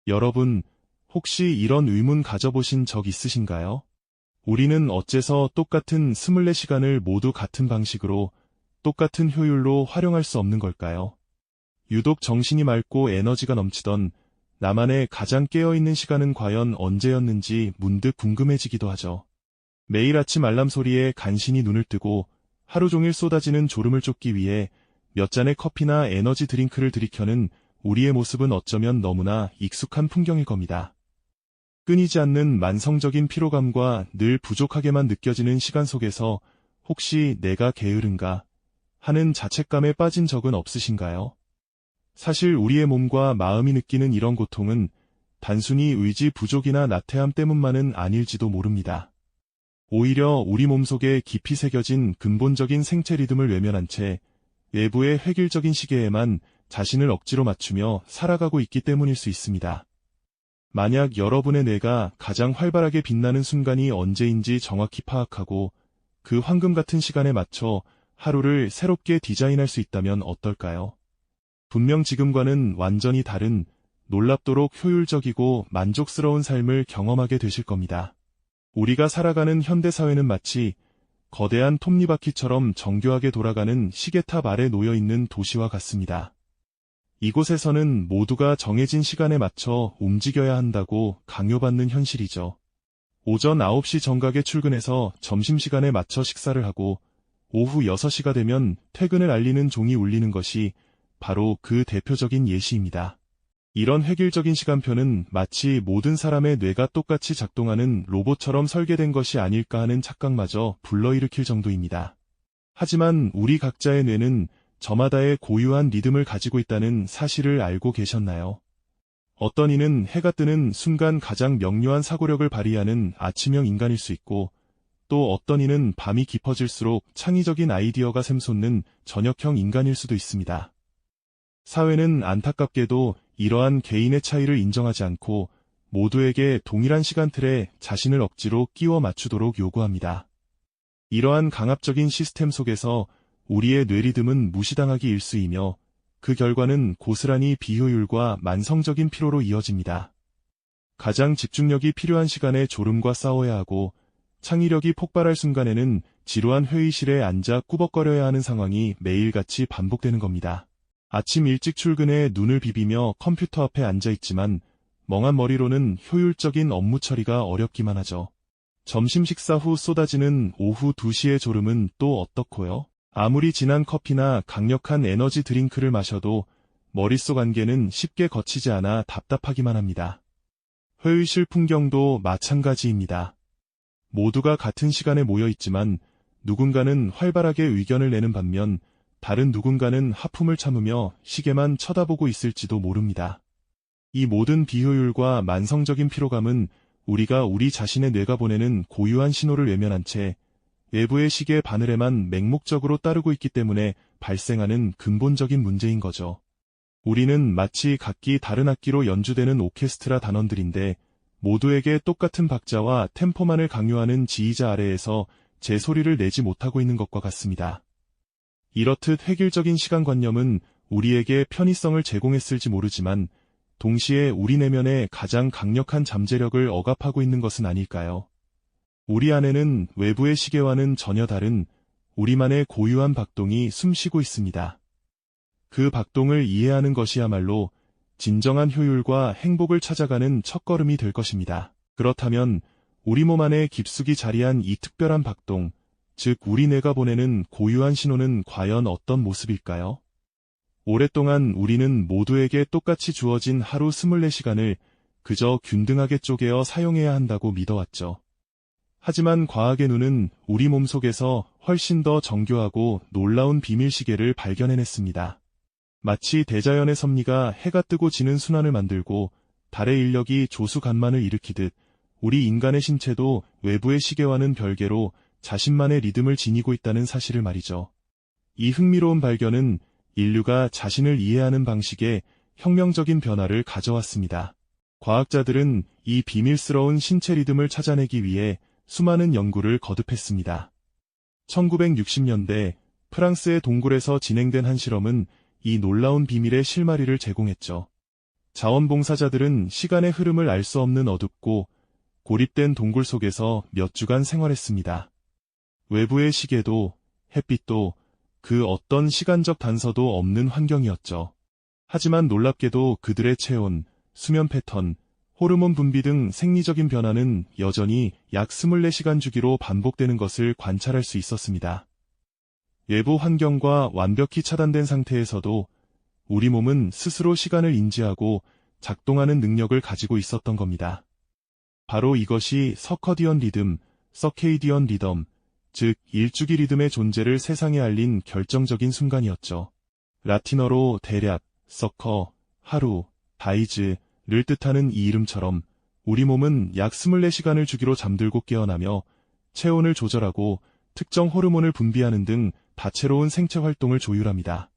여러분, 혹시 이런 의문 가져보신 적 있으신가요? 우리는 어째서 똑같은 24시간을 모두 같은 방식으로 똑같은 효율로 활용할 수 없는 걸까요? 유독 정신이 맑고 에너지가 넘치던 나만의 가장 깨어있는 시간은 과연 언제였는지 문득 궁금해지기도 하죠. 매일 아침 알람 소리에 간신히 눈을 뜨고 하루 종일 쏟아지는 졸음을 쫓기 위해 몇 잔의 커피나 에너지 드링크를 들이켜는 우리의 모습은 어쩌면 너무나 익숙한 풍경일 겁니다. 끊이지 않는 만성적인 피로감과 늘 부족하게만 느껴지는 시간 속에서 혹시 내가 게으른가 하는 자책감에 빠진 적은 없으신가요? 사실 우리의 몸과 마음이 느끼는 이런 고통은 단순히 의지 부족이나 나태함 때문만은 아닐지도 모릅니다. 오히려 우리 몸속에 깊이 새겨진 근본적인 생체 리듬을 외면한 채 외부의 획일적인 시계에만 자신을 억지로 맞추며 살아가고 있기 때문일 수 있습니다. 만약 여러분의 뇌가 가장 활발하게 빛나는 순간이 언제인지 정확히 파악하고 그 황금 같은 시간에 맞춰 하루를 새롭게 디자인할 수 있다면 어떨까요? 분명 지금과는 완전히 다른 놀랍도록 효율적이고 만족스러운 삶을 경험하게 되실 겁니다. 우리가 살아가는 현대사회는 마치 거대한 톱니바퀴처럼 정교하게 돌아가는 시계탑 아래 놓여있는 도시와 같습니다. 이곳에서는 모두가 정해진 시간에 맞춰 움직여야 한다고 강요받는 현실이죠. 오전 9시 정각에 출근해서 점심시간에 맞춰 식사를 하고 오후 6시가 되면 퇴근을 알리는 종이 울리는 것이 바로 그 대표적인 예시입니다. 이런 획일적인 시간표는 마치 모든 사람의 뇌가 똑같이 작동하는 로봇처럼 설계된 것이 아닐까 하는 착각마저 불러일으킬 정도입니다. 하지만 우리 각자의 뇌는 저마다의 고유한 리듬을 가지고 있다는 사실을 알고 계셨나요? 어떤 이는 해가 뜨는 순간 가장 명료한 사고력을 발휘하는 아침형 인간일 수 있고, 또 어떤 이는 밤이 깊어질수록 창의적인 아이디어가 샘솟는 저녁형 인간일 수도 있습니다. 사회는 안타깝게도 이러한 개인의 차이를 인정하지 않고 모두에게 동일한 시간틀에 자신을 억지로 끼워 맞추도록 요구합니다. 이러한 강압적인 시스템 속에서 우리의 뇌리듬은 무시당하기 일쑤이며 그 결과는 고스란히 비효율과 만성적인 피로로 이어집니다. 가장 집중력이 필요한 시간에 졸음과 싸워야 하고 창의력이 폭발할 순간에는 지루한 회의실에 앉아 꾸벅거려야 하는 상황이 매일같이 반복되는 겁니다. 아침 일찍 출근해 눈을 비비며 컴퓨터 앞에 앉아 있지만 멍한 머리로는 효율적인 업무 처리가 어렵기만 하죠. 점심 식사 후 쏟아지는 오후 2시의 졸음은 또 어떻고요? 아무리 진한 커피나 강력한 에너지 드링크를 마셔도 머릿속 안개는 쉽게 거치지 않아 답답하기만 합니다. 회의실 풍경도 마찬가지입니다. 모두가 같은 시간에 모여 있지만 누군가는 활발하게 의견을 내는 반면 다른 누군가는 하품을 참으며 시계만 쳐다보고 있을지도 모릅니다. 이 모든 비효율과 만성적인 피로감은 우리가 우리 자신의 뇌가 보내는 고유한 신호를 외면한 채 외부의 시계 바늘에만 맹목적으로 따르고 있기 때문에 발생하는 근본적인 문제인 거죠. 우리는 마치 각기 다른 악기로 연주되는 오케스트라 단원들인데 모두에게 똑같은 박자와 템포만을 강요하는 지휘자 아래에서 제 소리를 내지 못하고 있는 것과 같습니다. 이렇듯 획일적인 시간관념은 우리에게 편의성을 제공했을지 모르지만 동시에 우리 내면의 가장 강력한 잠재력을 억압하고 있는 것은 아닐까요? 우리 안에는 외부의 시계와는 전혀 다른 우리만의 고유한 박동이 숨쉬고 있습니다. 그 박동을 이해하는 것이야말로 진정한 효율과 행복을 찾아가는 첫걸음이 될 것입니다. 그렇다면 우리 몸 안에 깊숙이 자리한 이 특별한 박동, 즉 우리 뇌가 보내는 고유한 신호는 과연 어떤 모습일까요? 오랫동안 우리는 모두에게 똑같이 주어진 하루 24시간을 그저 균등하게 쪼개어 사용해야 한다고 믿어왔죠. 하지만 과학의 눈은 우리 몸속에서 훨씬 더 정교하고 놀라운 비밀 시계를 발견해냈습니다. 마치 대자연의 섭리가 해가 뜨고 지는 순환을 만들고 달의 인력이 조수간만을 일으키듯 우리 인간의 신체도 외부의 시계와는 별개로 자신만의 리듬을 지니고 있다는 사실을 말이죠. 이 흥미로운 발견은 인류가 자신을 이해하는 방식에 혁명적인 변화를 가져왔습니다. 과학자들은 이 비밀스러운 신체 리듬을 찾아내기 위해 수많은 연구를 거듭했습니다. 1960년대 프랑스의 동굴에서 진행된 한 실험은 이 놀라운 비밀의 실마리를 제공했죠. 자원봉사자들은 시간의 흐름을 알 수 없는 어둡고 고립된 동굴 속에서 몇 주간 생활했습니다. 외부의 시계도 햇빛도 그 어떤 시간적 단서도 없는 환경이었죠. 하지만 놀랍게도 그들의 체온, 수면 패턴, 호르몬 분비 등 생리적인 변화는 여전히 약 24시간 주기로 반복되는 것을 관찰할 수 있었습니다. 외부 환경과 완벽히 차단된 상태에서도 우리 몸은 스스로 시간을 인지하고 작동하는 능력을 가지고 있었던 겁니다. 바로 이것이 서커디언 리듬, 서케이디언 리덤, 즉 일주기 리듬의 존재를 세상에 알린 결정적인 순간이었죠. 라틴어로 대략, 서커, 하루, 다이즈를 뜻하는 이 이름처럼 우리 몸은 약 24시간을 주기로 잠들고 깨어나며 체온을 조절하고 특정 호르몬을 분비하는 등 다채로운 생체 활동을 조율합니다.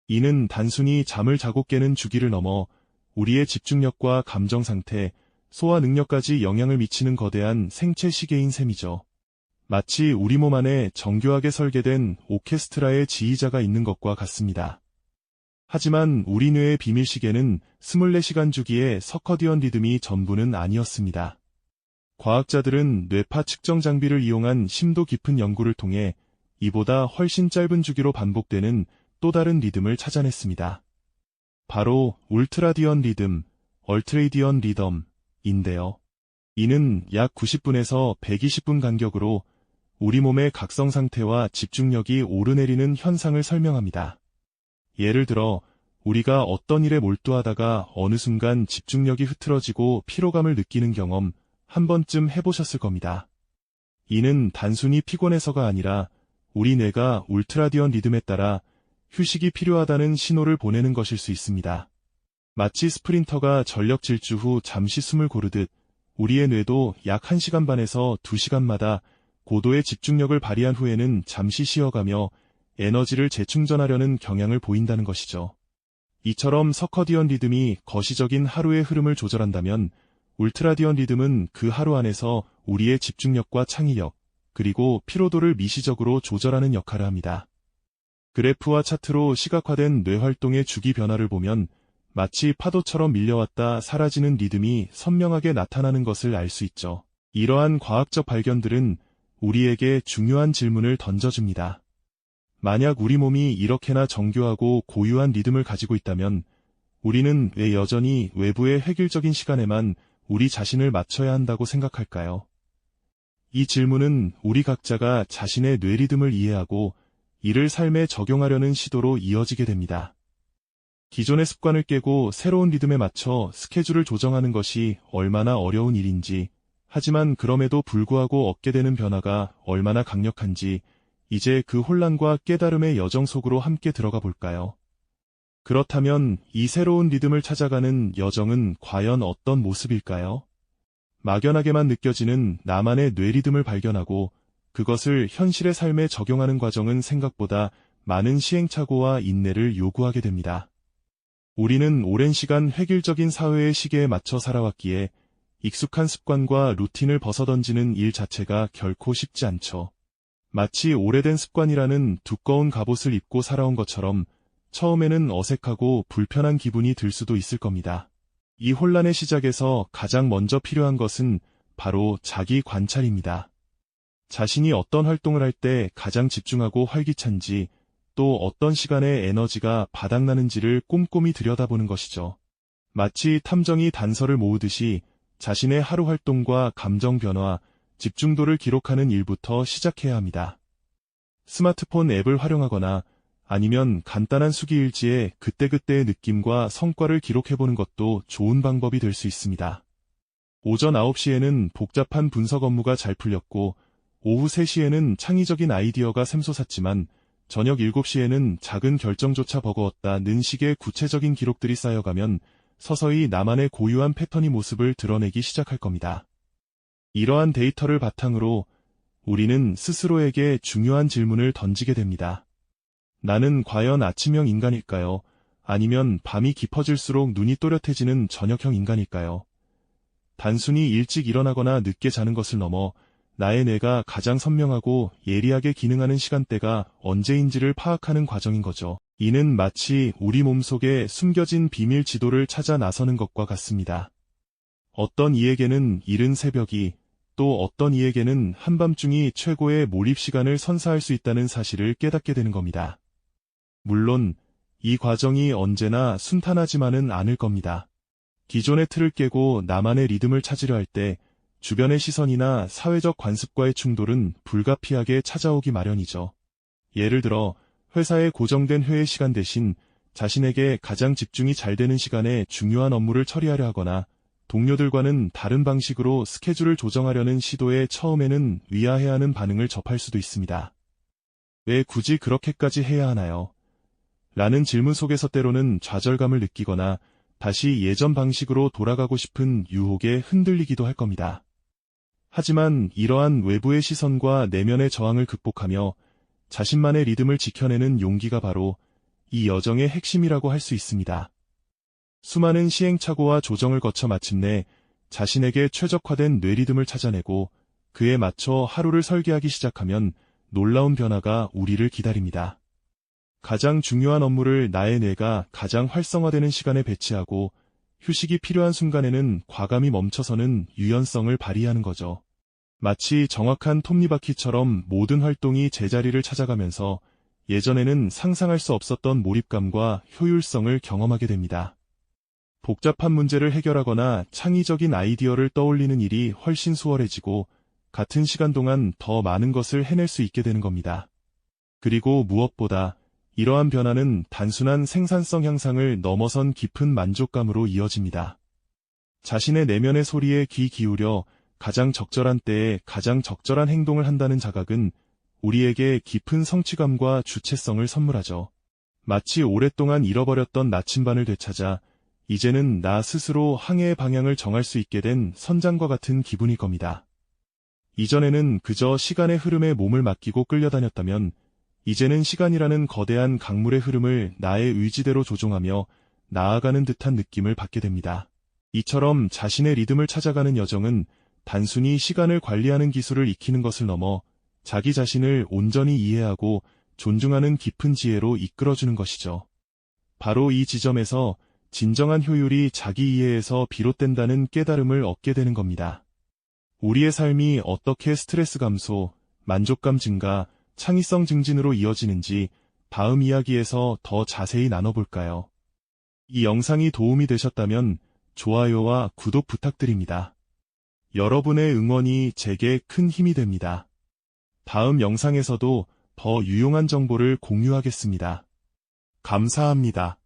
이는 단순히 잠을 자고 깨는 주기를 넘어 우리의 집중력과 감정 상태, 소화 능력까지 영향을 미치는 거대한 생체 시계인 셈이죠. 마치 우리 몸 안에 정교하게 설계된 오케스트라의 지휘자가 있는 것과 같습니다. 하지만 우리 뇌의 비밀 시계는 24시간 주기의 서커디언 리듬이 전부는 아니었습니다. 과학자들은 뇌파 측정 장비를 이용한 심도 깊은 연구를 통해 이보다 훨씬 짧은 주기로 반복되는 또 다른 리듬을 찾아냈습니다. 바로 울트라디언 리듬, 얼트레이디언 리덤인데요. 이는 약 90분에서 120분 간격으로 우리 몸의 각성 상태와 집중력이 오르내리는 현상을 설명합니다. 예를 들어 우리가 어떤 일에 몰두하다가 어느 순간 집중력이 흐트러지고 피로감을 느끼는 경험 한 번쯤 해보셨을 겁니다. 이는 단순히 피곤해서가 아니라 우리 뇌가 울트라디언 리듬에 따라 휴식이 필요하다는 신호를 보내는 것일 수 있습니다. 마치 스프린터가 전력 질주 후 잠시 숨을 고르듯 우리의 뇌도 약 1시간 반에서 2시간마다 고도의 집중력을 발휘한 후에는 잠시 쉬어가며 에너지를 재충전하려는 경향을 보인다는 것이죠. 이처럼 서커디언 리듬이 거시적인 하루의 흐름을 조절한다면 울트라디언 리듬은 그 하루 안에서 우리의 집중력과 창의력, 그리고 피로도를 미시적으로 조절하는 역할을 합니다. 그래프와 차트로 시각화된 뇌활동의 주기 변화를 보면 마치 파도처럼 밀려왔다 사라지는 리듬이 선명하게 나타나는 것을 알 수 있죠. 이러한 과학적 발견들은 우리에게 중요한 질문을 던져줍니다. 만약 우리 몸이 이렇게나 정교하고 고유한 리듬을 가지고 있다면 우리는 왜 여전히 외부의 획일적인 시간에만 우리 자신을 맞춰야 한다고 생각할까요? 이 질문은 우리 각자가 자신의 뇌 리듬을 이해하고 이를 삶에 적용하려는 시도로 이어지게 됩니다. 기존의 습관을 깨고 새로운 리듬에 맞춰 스케줄을 조정하는 것이 얼마나 어려운 일인지, 하지만 그럼에도 불구하고 얻게 되는 변화가 얼마나 강력한지 이제 그 혼란과 깨달음의 여정 속으로 함께 들어가 볼까요? 그렇다면 이 새로운 리듬을 찾아가는 여정은 과연 어떤 모습일까요? 막연하게만 느껴지는 나만의 뇌 리듬을 발견하고 그것을 현실의 삶에 적용하는 과정은 생각보다 많은 시행착오와 인내를 요구하게 됩니다. 우리는 오랜 시간 획일적인 사회의 시계에 맞춰 살아왔기에 익숙한 습관과 루틴을 벗어던지는 일 자체가 결코 쉽지 않죠. 마치 오래된 습관이라는 두꺼운 갑옷을 입고 살아온 것처럼 처음에는 어색하고 불편한 기분이 들 수도 있을 겁니다. 이 혼란의 시작에서 가장 먼저 필요한 것은 바로 자기 관찰입니다. 자신이 어떤 활동을 할 때 가장 집중하고 활기찬지, 또 어떤 시간에 에너지가 바닥나는지를 꼼꼼히 들여다보는 것이죠. 마치 탐정이 단서를 모으듯이 자신의 하루 활동과 감정 변화, 집중도를 기록하는 일부터 시작해야 합니다. 스마트폰 앱을 활용하거나 아니면 간단한 수기일지에 그때그때의 느낌과 성과를 기록해보는 것도 좋은 방법이 될 수 있습니다. 오전 9시에는 복잡한 분석 업무가 잘 풀렸고 오후 3시에는 창의적인 아이디어가 샘솟았지만 저녁 7시에는 작은 결정조차 버거웠다는 식의 구체적인 기록들이 쌓여가면 서서히 나만의 고유한 패턴이 모습을 드러내기 시작할 겁니다. 이러한 데이터를 바탕으로 우리는 스스로에게 중요한 질문을 던지게 됩니다. 나는 과연 아침형 인간일까요? 아니면 밤이 깊어질수록 눈이 또렷해지는 저녁형 인간일까요? 단순히 일찍 일어나거나 늦게 자는 것을 넘어 나의 뇌가 가장 선명하고 예리하게 기능하는 시간대가 언제인지를 파악하는 과정인 거죠. 이는 마치 우리 몸속에 숨겨진 비밀 지도를 찾아 나서는 것과 같습니다. 어떤 이에게는 이른 새벽이, 또 어떤 이에게는 한밤중이 최고의 몰입 시간을 선사할 수 있다는 사실을 깨닫게 되는 겁니다. 물론 이 과정이 언제나 순탄하지만은 않을 겁니다. 기존의 틀을 깨고 나만의 리듬을 찾으려 할 때 주변의 시선이나 사회적 관습과의 충돌은 불가피하게 찾아오기 마련이죠. 예를 들어 회사의 고정된 회의 시간 대신 자신에게 가장 집중이 잘 되는 시간에 중요한 업무를 처리하려 하거나 동료들과는 다른 방식으로 스케줄을 조정하려는 시도에 처음에는 의아해하는 반응을 접할 수도 있습니다. 왜 굳이 그렇게까지 해야 하나요? 라는 질문 속에서 때로는 좌절감을 느끼거나 다시 예전 방식으로 돌아가고 싶은 유혹에 흔들리기도 할 겁니다. 하지만 이러한 외부의 시선과 내면의 저항을 극복하며 자신만의 리듬을 지켜내는 용기가 바로 이 여정의 핵심이라고 할 수 있습니다. 수많은 시행착오와 조정을 거쳐 마침내 자신에게 최적화된 뇌리듬을 찾아내고 그에 맞춰 하루를 설계하기 시작하면 놀라운 변화가 우리를 기다립니다. 가장 중요한 업무를 나의 뇌가 가장 활성화되는 시간에 배치하고 휴식이 필요한 순간에는 과감히 멈춰서는 유연성을 발휘하는 거죠. 마치 정확한 톱니바퀴처럼 모든 활동이 제자리를 찾아가면서 예전에는 상상할 수 없었던 몰입감과 효율성을 경험하게 됩니다. 복잡한 문제를 해결하거나 창의적인 아이디어를 떠올리는 일이 훨씬 수월해지고 같은 시간 동안 더 많은 것을 해낼 수 있게 되는 겁니다. 그리고 무엇보다 이러한 변화는 단순한 생산성 향상을 넘어선 깊은 만족감으로 이어집니다. 자신의 내면의 소리에 귀 기울여 가장 적절한 때에 가장 적절한 행동을 한다는 자각은 우리에게 깊은 성취감과 주체성을 선물하죠. 마치 오랫동안 잃어버렸던 나침반을 되찾아 이제는 나 스스로 항해의 방향을 정할 수 있게 된 선장과 같은 기분일 겁니다. 이전에는 그저 시간의 흐름에 몸을 맡기고 끌려다녔다면 이제는 시간이라는 거대한 강물의 흐름을 나의 의지대로 조종하며 나아가는 듯한 느낌을 받게 됩니다. 이처럼 자신의 리듬을 찾아가는 여정은 단순히 시간을 관리하는 기술을 익히는 것을 넘어 자기 자신을 온전히 이해하고 존중하는 깊은 지혜로 이끌어주는 것이죠. 바로 이 지점에서 진정한 효율이 자기 이해에서 비롯된다는 깨달음을 얻게 되는 겁니다. 우리의 삶이 어떻게 스트레스 감소, 만족감 증가, 창의성 증진으로 이어지는지 다음 이야기에서 더 자세히 나눠볼까요? 이 영상이 도움이 되셨다면 좋아요와 구독 부탁드립니다. 여러분의 응원이 제게 큰 힘이 됩니다. 다음 영상에서도 더 유용한 정보를 공유하겠습니다. 감사합니다.